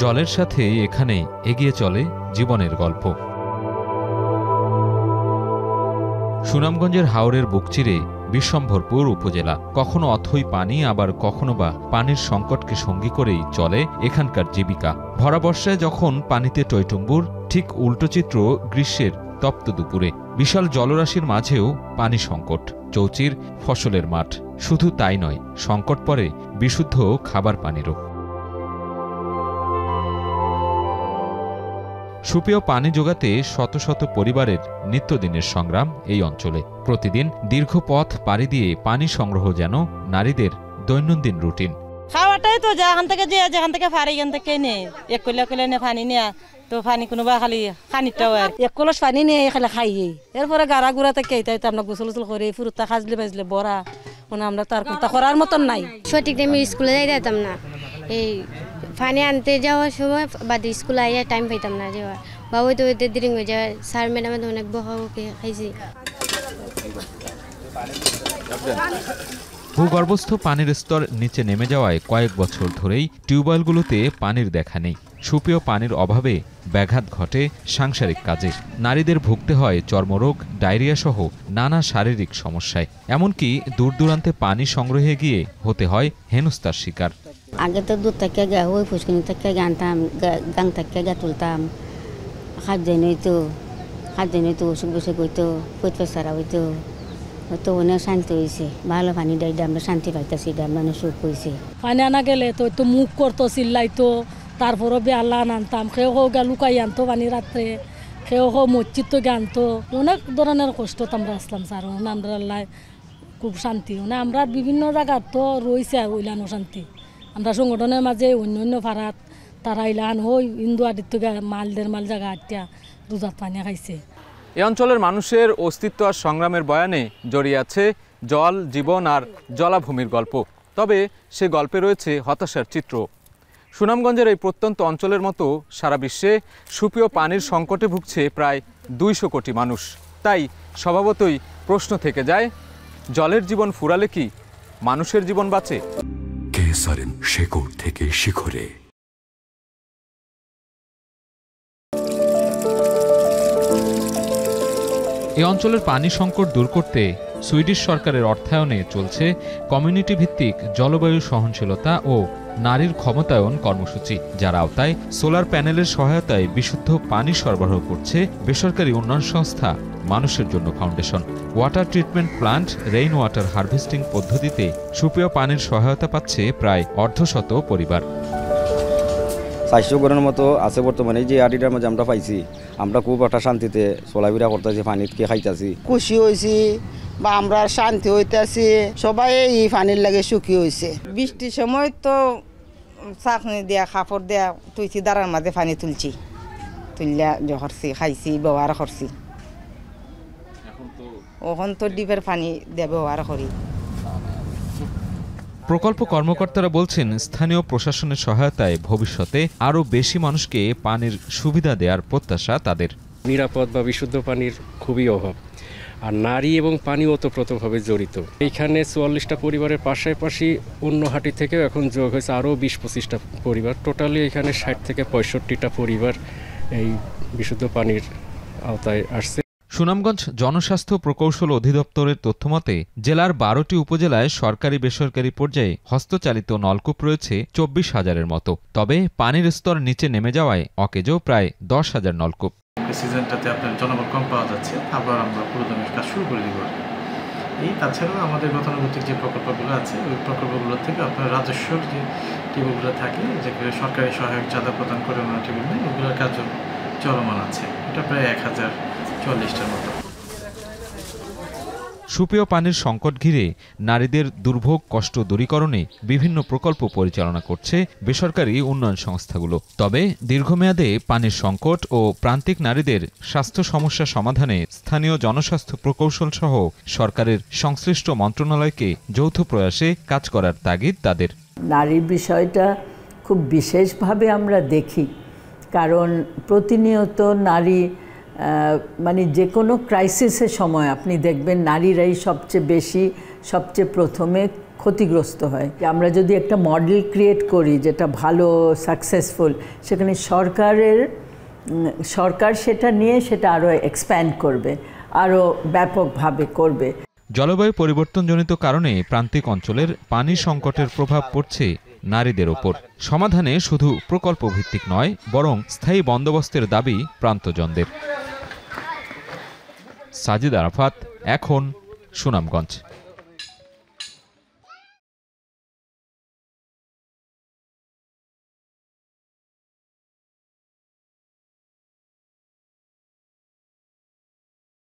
জলের সাথে এখানে এগিয়ে চলে জীবনের গল্প। সুনামগঞ্জের হাওরের বুক চিরে বিশ্বম্ভরপুর উপজেলা। কখনো অথই পানি, আবার কখনো বা পানির সংকটকে সঙ্গী করেই চলে এখানকার জীবিকা। ভরা বর্ষায় যখন পানিতে টইটুম্বুর, ঠিক উল্টো চিত্র গ্রীষ্মের তপ্ত দুপুরে। বিশাল জলরাশির মাঝেও পানি সংকট, চৌচির ফসলের মাঠ। শুধু তাই নয়, সংকট পড়ে বিশুদ্ধ খাবার পানিরও। সুপেয় পানি যোগাতে শত শত পরিবারের নিত্যদিনের সংগ্রাম এই অঞ্চলে। প্রতিদিন দীর্ঘ পথ পাড়ি দিয়ে পানি সংগ্রহ যেন নারীদের দৈনন্দিন রুটিন। খাওয়াটাই তো যেখান থেকে পারে এখান থেকে নেই, এক কইলা নে পানি নেয়া তো পানি কোনোবা খালি খানিটাও আর এক কলস পানি নিয়ে খালি খাইয়ে। এরপরে গাড়া গুড়া থেকে এইটাই তো আমরা গোসল গোসল করে ফুরুতা খাজলে বাজলে বড়া আমরা তার কোনটা করার মতন নাই। সঠিক টাইমে স্কুলে যাই যেতাম না, এই পানি আনতে যাওয়ার সময় বাদে স্কুলে আইয়া টাইম পাইতাম না যাওয়ার। বাবু তো ওইতে দেরি হয়ে যায়, স্যার ম্যাডামে তো অনেক বকাবকি খাইছি। ভূগর্ভস্থ পানির স্তর নিচে নেমে যাওয়ায় কয়েক বছর ধরেই টিউবওয়েলগুলোতে পানির দেখা নেই। সুপেয় পানির অভাবে ব্যাঘাত ঘটে সাংসারিক কাজে। নারীদের ভুগতে হয় চর্মরোগ, ডায়রিয়া সহ নানা শারীরিক সমস্যায়। এমনকি দূর দূরান্তে পানি সংগ্রহে গিয়ে হতে হয় হেনস্থার শিকার। আগে তো দূর থেকে গা ওই ফুসকুনি থেকে গানতাম, গাং থেকে গা তুলতাম, খাদ্য নইতো অসুখ বিসুখ হইতো, পৈতসারা হইতো, তো অনেক শান্তি হয়েছে। ভালো পানি দেয় আমরা শান্তি পাইতেছি, মানে সুখ হয়েছে। পানি আনা গেলে তো মুখ করতো, চিল্লাইতো, তারপরও বেয়াল্লা আনতাম। খেয়ে হোক লুকাই আনতো পানি রাত্রে, খেয়ে হোক মসজিদ তো আনতো। অনেক ধরনের কষ্ট আমরা আসলাম স্যার। আমরা আল্লাহ খুব শান্তি। আমরা বিভিন্ন জায়গার তো রয়েছে ওইলানো শান্তি। আমরা সংগঠনের মাঝে অন্য ভাড়াত তারা ইলান হই হিন্দু আদিত্য মাল জায়গা আটটা দুধাত পানি খাইছে। এই অঞ্চলের মানুষের অস্তিত্ব আর সংগ্রামের বয়ানে জড়িয়ে আছে জল, জীবন আর জলাভূমির গল্প। তবে সে গল্পে রয়েছে হতাশার চিত্র। সুনামগঞ্জের এই প্রত্যন্ত অঞ্চলের মতো সারা বিশ্বে সুপেয় পানির সংকটে ভুগছে প্রায় 200 কোটি মানুষ। তাই স্বভাবতই প্রশ্ন থেকে যায়, জলের জীবন ফুরালে কি মানুষের জীবন বাঁচে? কেসারেন শেকড় থেকে শিখরে। এই অঞ্চলের পানি সংকট দূর করতে সুইডিশ সরকারের অর্থায়নে চলছে কমিউনিটি ভিত্তিক জলবায়ু সহনশীলতা ও নারীর ক্ষমতায়ন কর্মসূচি, যার আওতায় সোলার প্যানেলের সহায়তায় বিশুদ্ধ পানি সরবরাহ করছে বেসরকারি উন্নয়ন সংস্থা মানুষের জন্য foundation. Water treatment plant, rain water harvesting পদ্ধতিতে সুপেয় পানির সহায়তা পাচ্ছে প্রায় 150 পরিবার। 400 ঘরের মতো আছে বর্তমানে। যে আডিটার মাঝে আমরা পাইছি, আমরা খুব একটা শান্তিতে চলাফেরা করতেছি, পানিকে খাইতেছি, খুশি হয়েছি বা আমরা শান্তি হইতেছি। সবাই এই পানির লাগে সুখী হয়েছে। বৃষ্টির সময় তো চাকনি দেয়া কাপড় দেয়া তুইছি, দাঁড়ার মাঝে পানি তুলছি, তুললা করছি, খাইছি, ব্যবহার করছি। এখন তো ডিপের পানি দিয়ে ব্যবহার করি। প্রকল্প কর্মকর্তারা বলছেন, স্থানীয় প্রশাসনের সহায়তায় ভবিষ্যতে আরও বেশি মানুষকে পানির সুবিধা দেওয়ার প্রত্যাশা তাদের। নিরাপদ বা বিশুদ্ধ পানির খুবই অভাব, আর নারী এবং পানি ওতপ্রোতভাবে জড়িত। এইখানে 44টা পরিবারের পাশাপাশি অন্য হাটি থেকেও এখন যোগ হয়েছে আরও 20-25টা পরিবার। টোটালি এখানে 60 থেকে 65টা পরিবার এই বিশুদ্ধ পানির আওতায় আসছে। সুনামগঞ্জ জনস্বাস্থ্য প্রকৌশল অধিদপ্তরের তথ্যমতে জেলার 12টি উপজেলায় সরকারি বেসরকারি পর্যায়ে হস্তচালিত নলকূপ রয়েছে 24,000-এর মতো। তবে পানির স্তর নিচে নেমে যাওয়ায় অকেজো প্রায় 10,000 নলকূপ। সিজনটাতে আপনার জনবল কম পাওয়া যাচ্ছে, আবার আমরা পুরোদমে কাজ শুরু করে দিব। এই তাছাড়াও আমাদের গতানুগতিক যে প্রকল্পগুলো আছে, ওই প্রকল্পগুলো থেকে আপনার রাজস্বর যে টিউবগুলো থাকে, যেগুলো সরকারি সহায়ক চাঁদা প্রদান করে ওনার টিউব নেই, ওগুলোর কাজ চলমান আছে। এটা প্রায় 1040টার মতো। সুপেয় পানির সংকট ঘিরে নারীদের দুর্ভোগ কষ্ট দূরীকরণে বিভিন্ন প্রকল্প পরিচালনা করছে বেসরকারি উন্নয়ন সংস্থাগুলো। তবে দীর্ঘমেয়াদে পানির সংকট ও প্রান্তিক নারীদের স্বাস্থ্য সমস্যা সমাধানে স্থানীয় জনস্বাস্থ্য প্রকৌশল সহ সরকারের সংশ্লিষ্ট মন্ত্রণালয়কে যৌথ প্রয়াসে কাজ করার তাগিদ তাদের। নারীর বিষয়টা খুব বিশেষভাবে আমরা দেখি, কারণ প্রতিনিয়ত নারী মানে যে কোনো ক্রাইসিসের সময় আপনি দেখবেন নারীরাই সবচেয়ে প্রথমে ক্ষতিগ্রস্ত হয়। আমরা যদি একটা মডেল ক্রিয়েট করি যেটা ভালো সাকসেসফুল, সেখানে সরকার সেটা নিয়ে সেটা আরও এক্সপ্যান্ড করবে, আরও ব্যাপকভাবে করবে। জলবায়ু পরিবর্তনজনিত কারণে প্রান্তিক অঞ্চলের পানি সংকটের প্রভাব পড়ছে নারীদের ওপর। সমাধানে শুধু প্রকল্প ভিত্তিক নয়, বরং স্থায়ী বন্দোবস্তের দাবি প্রান্তজনদের। সাজিদ আরাফাত, এখন সুনামগঞ্জ।